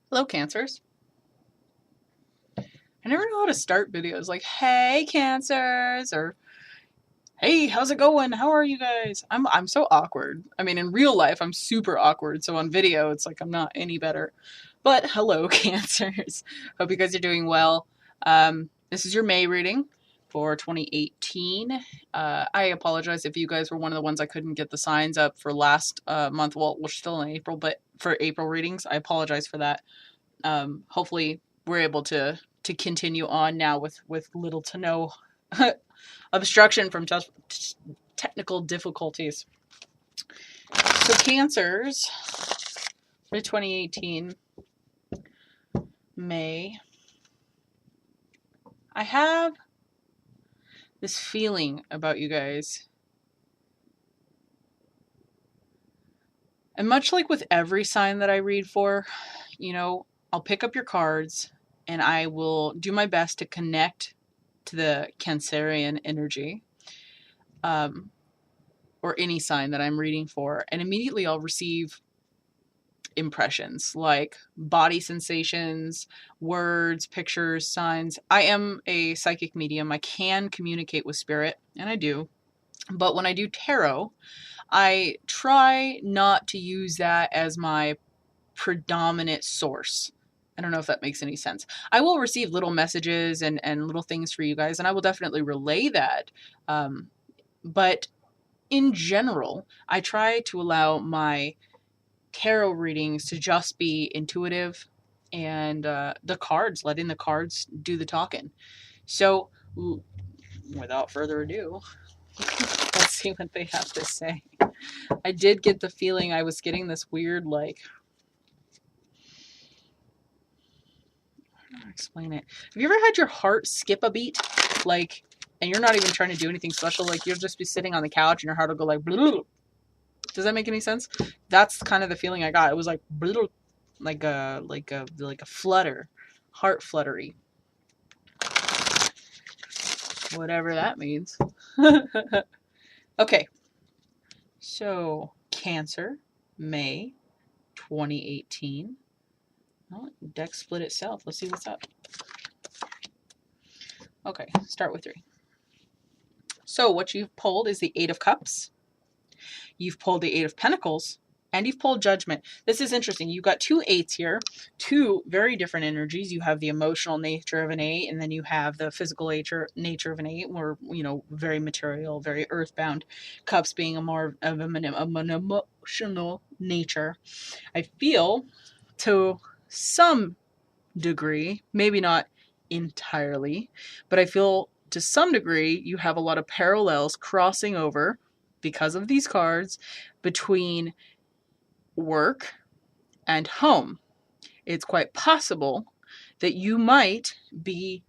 Hello, Cancers. I never know how to start videos like, hey, Cancers, or hey, how's it going? How are you guys? I'm so awkward. I mean, in real life, I'm super awkward. So on video, it's like I'm not any better. But hello, Cancers. Hope you guys are doing well. This is your May reading for 2018. I apologize if you guys were one of the ones I couldn't get the signs up for last month. Well, we're still in April, but for April readings, I apologize for that. Hopefully we're able to continue on now with little to no obstruction from technical difficulties. So Cancers for 2018 May, I have this feeling about you guys. And much like with every sign that I read for, I'll pick up your cards and I will do my best to connect to the Cancerian energy, or any sign that I'm reading for, and immediately I'll receive impressions like body sensations, words, pictures, signs. I am a psychic medium. I can communicate with spirit, and I do. But when I do tarot, I try not to use that as my predominant source. I don't know if that makes any sense. I will receive little messages and little things for you guys, and I will definitely relay that. But in general, I try to allow my tarot readings to just be intuitive and letting the cards do the talking. So, without further ado, let's see what they have to say. I did get the feeling I was getting this weird, like, explain it. Have you ever had your heart skip a beat? Like, and you're not even trying to do anything special. Like, you'll just be sitting on the couch and your heart will go like, blue. Does that make any sense? That's kind of the feeling I got. It was like, blue, like a flutter, heart fluttery. Whatever that means. Okay. So, Cancer, May 2018. Oh, deck split itself. Let's see what's up. Okay, start with 3. So what you've pulled is the 8 of Cups. You've pulled the 8 of Pentacles, and you've pulled Judgment. This is interesting. You've got 2 8s here, 2 very different energies. You have the emotional nature of an 8, and then you have the physical nature of an 8, where, very material, very earthbound. Cups being a more of an emotional nature. I feel, to some degree, maybe not entirely, but I feel to some degree you have a lot of parallels crossing over because of these cards between work and home. It's quite possible that you might be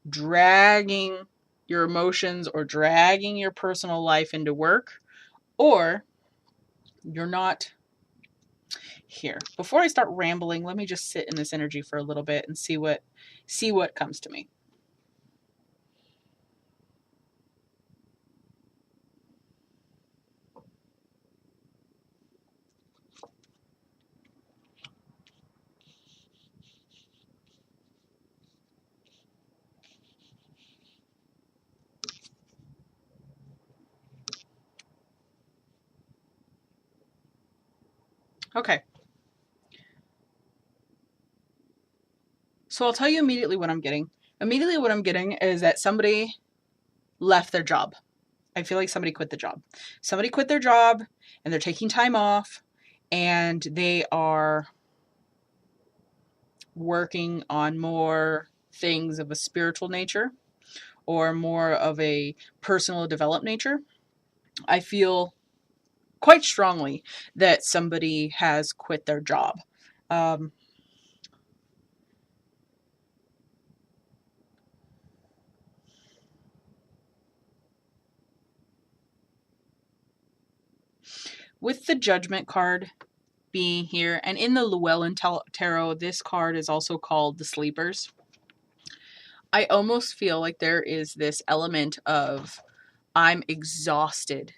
dragging your emotions or dragging your personal life into work, or you're not. Here, before I start rambling, let me just sit in this energy for a little bit and see what comes to me. Okay. So I'll tell you immediately what I'm getting. Immediately what I'm getting is that somebody left their job. I feel like somebody quit the job. Somebody quit their job and they're taking time off and they are working on more things of a spiritual nature or more of a personal development nature. I feel quite strongly that somebody has quit their job. With the Judgment card being here, and in the Llewellyn Tarot, this card is also called the Sleepers. I almost feel like there is this element of I'm exhausted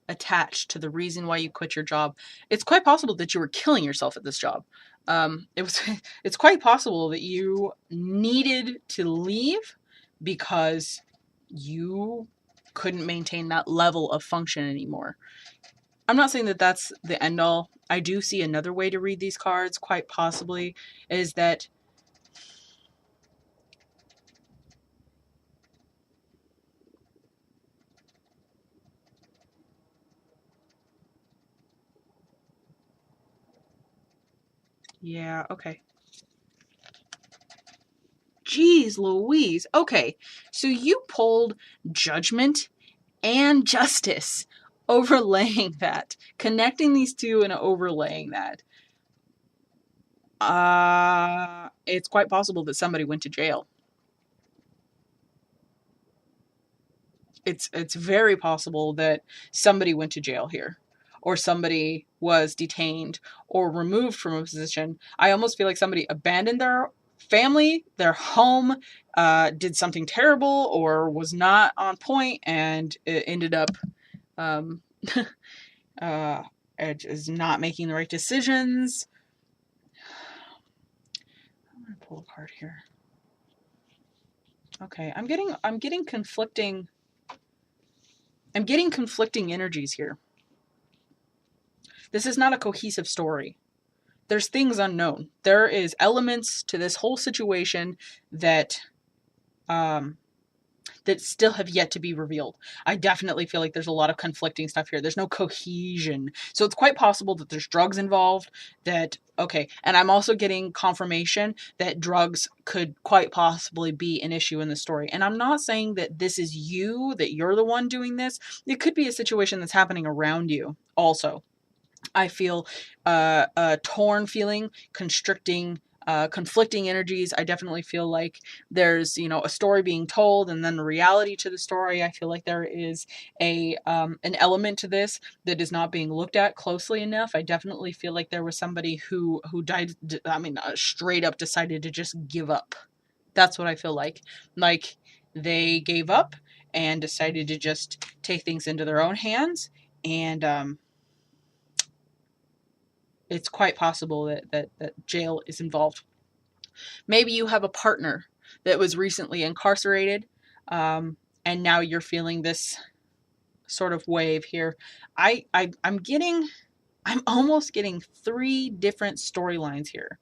attached to the reason why you quit your job. It's quite possible that you were killing yourself at this job. it's quite possible that you needed to leave because you couldn't maintain that level of function anymore. I'm not saying that that's the end all. I do see another way to read these cards, quite possibly, is that yeah, okay. Jeez Louise. Okay, so you pulled Judgment and Justice, overlaying that, connecting these two and overlaying that. It's quite possible that somebody went to jail. It's very possible that somebody went to jail here, or somebody was detained or removed from a position. I almost feel like somebody abandoned their family, their home, did something terrible, or was not on point, and it ended up um, is not making the right decisions. I'm gonna pull a card here. Okay, I'm getting conflicting energies here. This is not a cohesive story. There's things unknown. There is elements to this whole situation that that still have yet to be revealed. I definitely feel like there's a lot of conflicting stuff here. There's no cohesion. So it's quite possible that there's drugs involved, okay, and I'm also getting confirmation that drugs could quite possibly be an issue in the story. And I'm not saying that this is you, that you're the one doing this. It could be a situation that's happening around you also. I feel a torn feeling, constricting, conflicting energies. I definitely feel like there's, a story being told and then the reality to the story. I feel like there is an element to this that is not being looked at closely enough. I definitely feel like there was somebody who died, straight up decided to just give up. That's what I feel like. Like they gave up and decided to just take things into their own hands, and it's quite possible that jail is involved. Maybe you have a partner that was recently incarcerated, and now you're feeling this sort of wave here. I'm almost getting 3 different storylines here,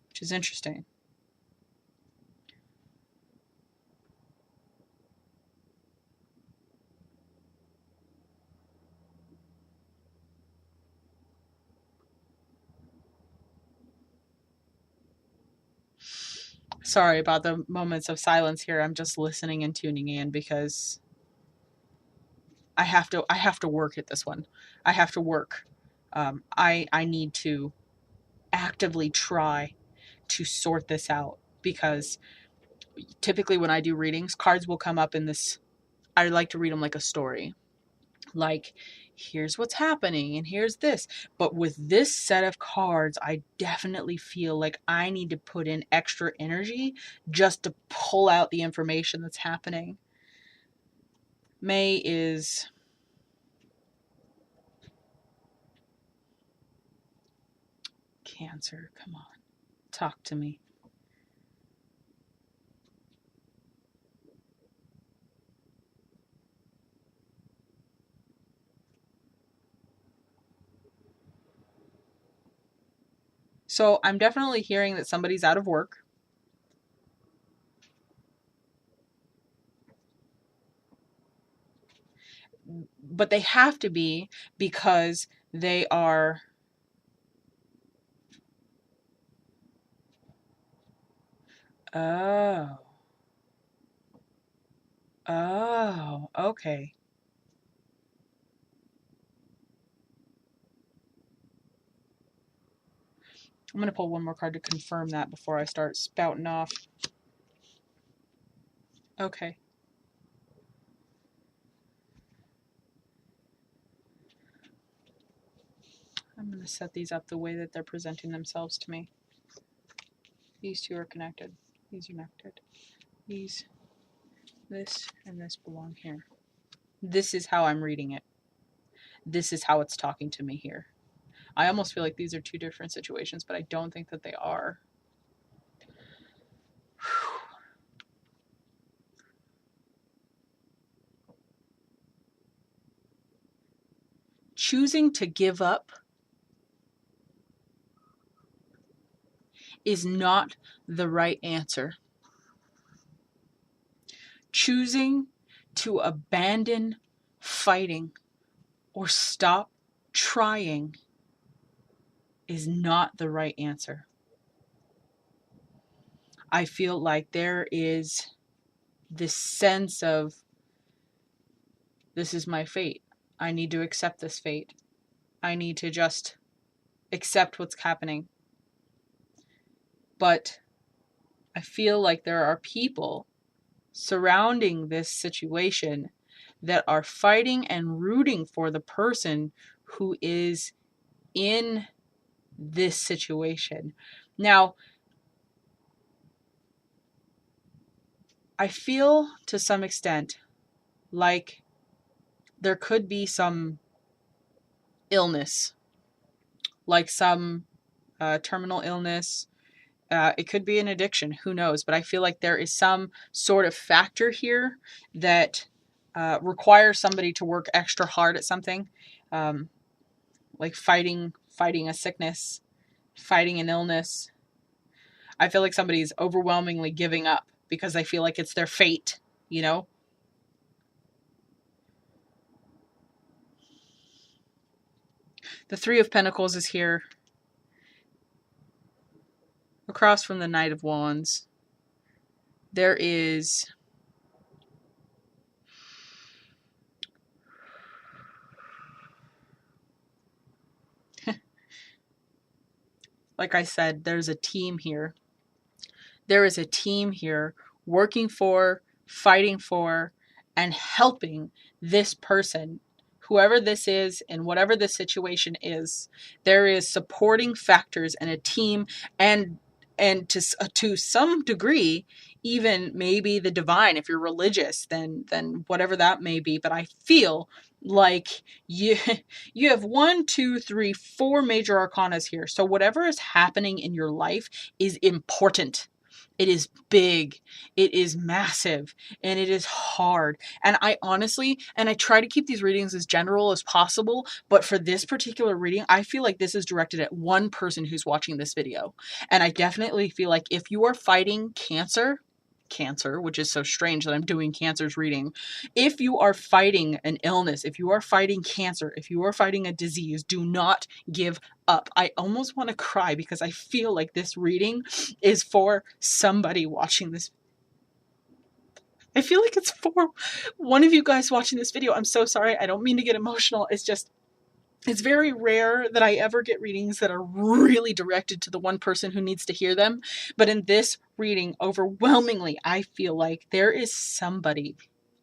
which is interesting. Sorry about the moments of silence here. I'm just listening and tuning in because I have to work at this one. I have to work. I need to actively try to sort this out, because typically when I do readings, cards will come up in this. I like to read them like a story. Like, here's what's happening and here's this. But with this set of cards, I definitely feel like I need to put in extra energy just to pull out the information that's happening. May is Cancer. Come on. Talk to me. So I'm definitely hearing that somebody's out of work. But they have to be, because they are... Oh. Oh, okay. I'm going to pull one more card to confirm that before I start spouting off. Okay. I'm going to set these up the way that they're presenting themselves to me. These two are connected. These are connected. These, this, and this belong here. This is how I'm reading it. This is how it's talking to me here. I almost feel like these are two different situations, but I don't think that they are. Choosing to give up is not the right answer. Choosing to abandon fighting or stop trying is not the right answer. I feel like there is this sense of, this is my fate. I need to accept this fate. I need to just accept what's happening. But I feel like there are people surrounding this situation that are fighting and rooting for the person who is in this situation. Now, I feel to some extent like there could be some illness, like some terminal illness. It could be an addiction, who knows? But I feel like there is some sort of factor here that requires somebody to work extra hard at something, like fighting a sickness, fighting an illness. I feel like somebody's overwhelmingly giving up because I feel like it's their fate, you know? The Three of Pentacles is here, across from the Knight of Wands. There is like I said, there's a team here. There is a team here working for, fighting for, and helping this person, whoever this is and whatever the situation is. There is supporting factors and a team, and to some degree, even maybe the divine. If you're religious, then whatever that may be. But I feel like you have 1, 2, 3, 4 major arcanas here. So whatever is happening in your life is important. It is big, it is massive, and it is hard. And I honestly, and I try to keep these readings as general as possible, but for this particular reading, I feel like this is directed at one person who's watching this video. And I definitely feel like if you are fighting cancer, which is so strange that I'm doing cancer's reading. If you are fighting an illness, if you are fighting cancer, if you are fighting a disease, do not give up. I almost want to cry because I feel like this reading is for somebody watching this. I feel like it's for one of you guys watching this video. I'm so sorry. I don't mean to get emotional. It's just, it's very rare that I ever get readings that are really directed to the one person who needs to hear them. But in this reading, overwhelmingly, I feel like there is somebody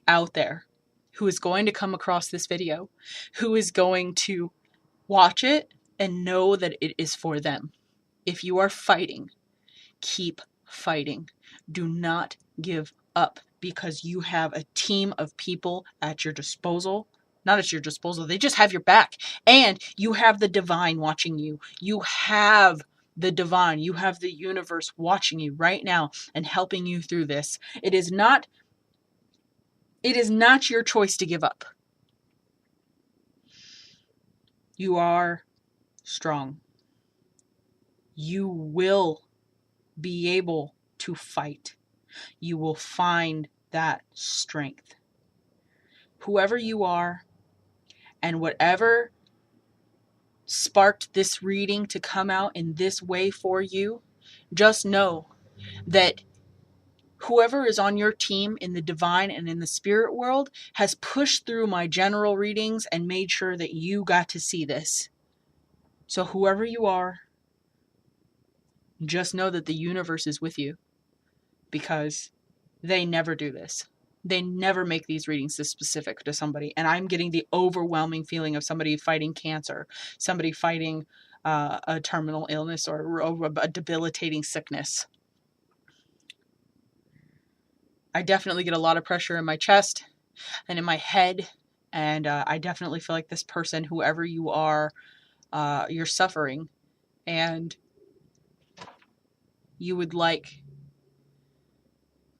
out there who is going to come across this video, who is going to watch it and know that it is for them. If you are fighting, keep fighting. Do not give up, because you have a team of people at your disposal. Not at your disposal, they just have your back. And you have the divine watching you. You have the divine, you have the universe watching you right now and helping you through this. It is not your choice to give up. You are strong. You will be able to fight. You will find that strength. Whoever you are, and whatever sparked this reading to come out in this way for you, just know that whoever is on your team in the divine and in the spirit world has pushed through my general readings and made sure that you got to see this. So whoever you are, just know that the universe is with you, because they never do this. They never make these readings this specific to somebody. And I'm getting the overwhelming feeling of somebody fighting cancer, somebody fighting a terminal illness or a debilitating sickness. I definitely get a lot of pressure in my chest and in my head. And I definitely feel like this person, whoever you are, you're suffering, and you would like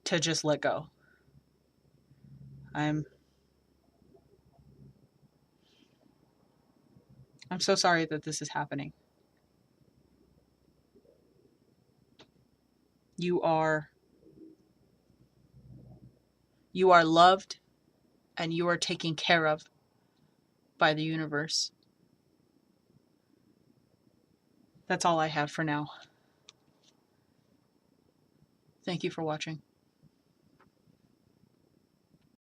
to just let go. I'm so sorry that this is happening. You are loved, and you are taken care of by the universe. That's all I have for now. Thank you for watching.